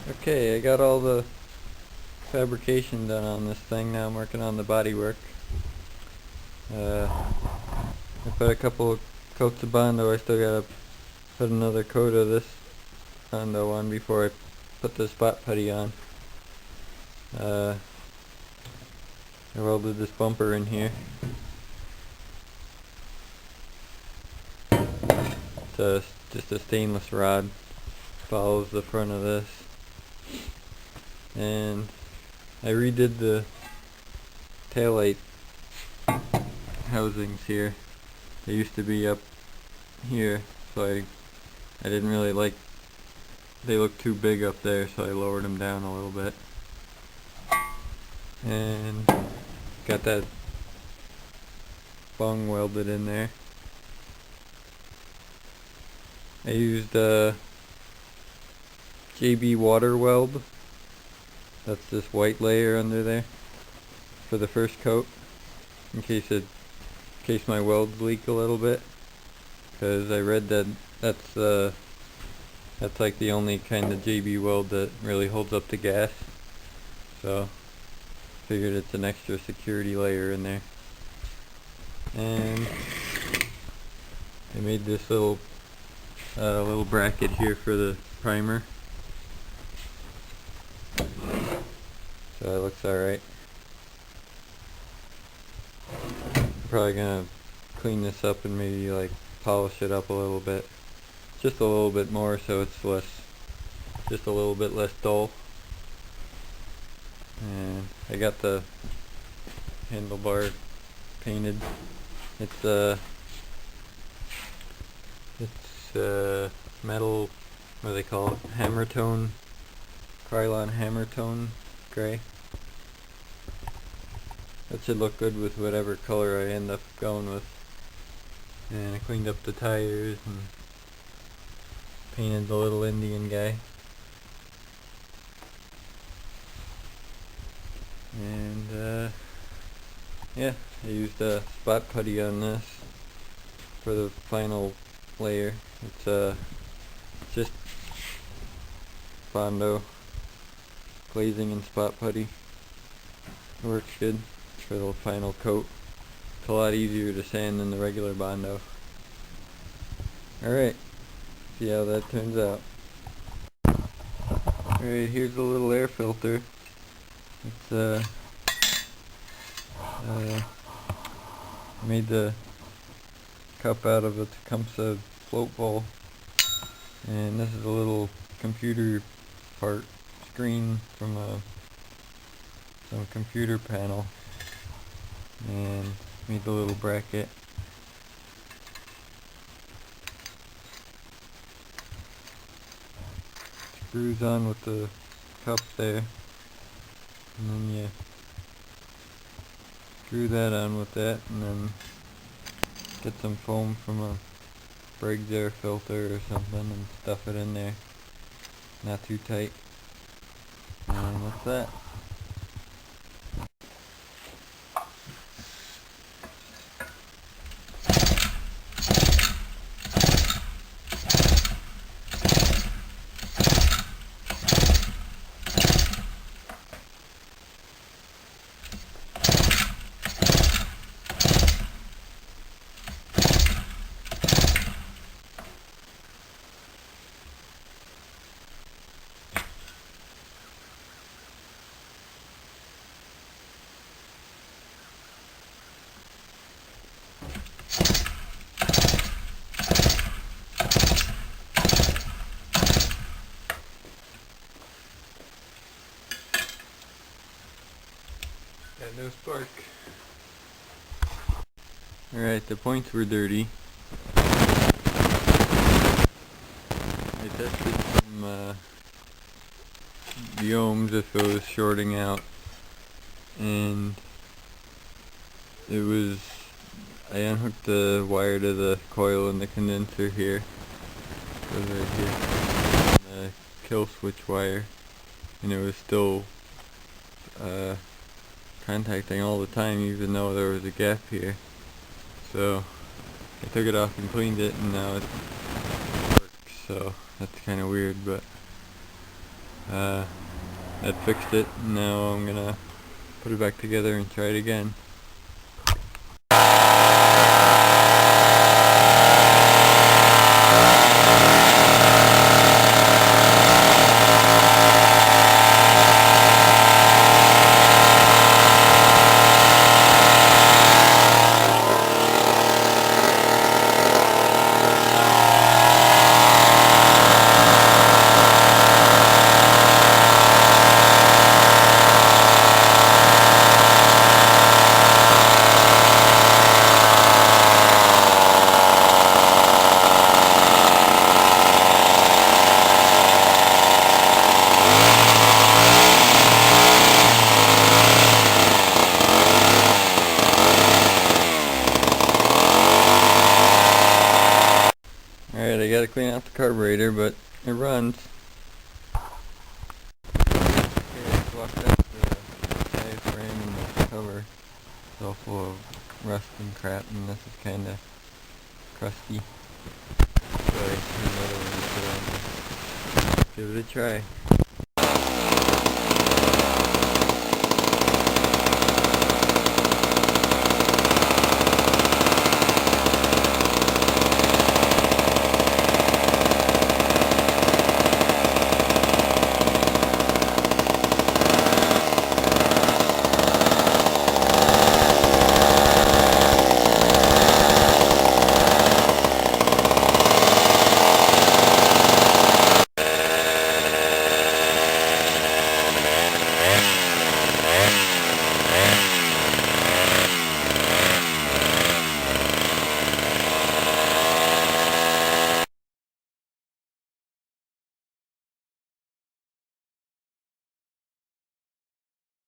Okay, I got all the fabrication done on this thing. Now I'm working on the bodywork. I put a couple of coats of Bondo. I still gotta put another coat of this Bondo on before I put the spot putty on. I welded this bumper in here. It's just a stainless rod. Follows the front of this. And I redid the taillight housings here. They used to be up here, so I didn't really like, they looked too big up there, so I lowered them down a little bit. And got that bung welded in there. I used JB water weld. That's this white layer under there for the first coat, in case my welds leak a little bit, because I read that that's like the only kind of JB weld that really holds up the gas. So figured it's an extra security layer in there. And I made this little bracket here for the primer. So it looks alright. I'm probably gonna clean this up and maybe like polish it up a little bit. Just a little bit more, so it's just a little bit less dull. And I got the handlebar painted. It's metal, what do they call it? Hammer tone, Krylon hammer tone gray. That should look good with whatever color I end up going with. And I cleaned up the tires and painted the little Indian guy. And yeah, I used a spot putty on this for the final layer. It's just Bondo glazing and spot putty. It works good for the final coat. It's a lot easier to sand than the regular Bondo. Alright, see how that turns out. Alright, here's a little air filter. It's I made the cup out of a Tecumseh float bowl, and this is a little computer part screen from some computer panel, and made the little bracket. Screws on with the cup there, and then you screw that on with that, and then get some foam from a Briggs air filter or something and stuff it in there. Not too tight. And that's that. Got no spark. Alright, the points were dirty. I tested some the ohms if it was shorting out, and it was, I unhooked the wire to the coil in the condenser here. It goes right here. And the kill switch wire, and it was still contacting all the time, even though there was a gap here. So I took it off and cleaned it, and now it works. So that's kind of weird, but That fixed it, and now I'm gonna put it back together and try it again. Alright, I gotta clean out the carburetor, but it runs. Okay, I swapped out the diaphragm and the cover. It's all full of rust and crap, and this is kinda crusty. So I put another one to put on there. Give it a try.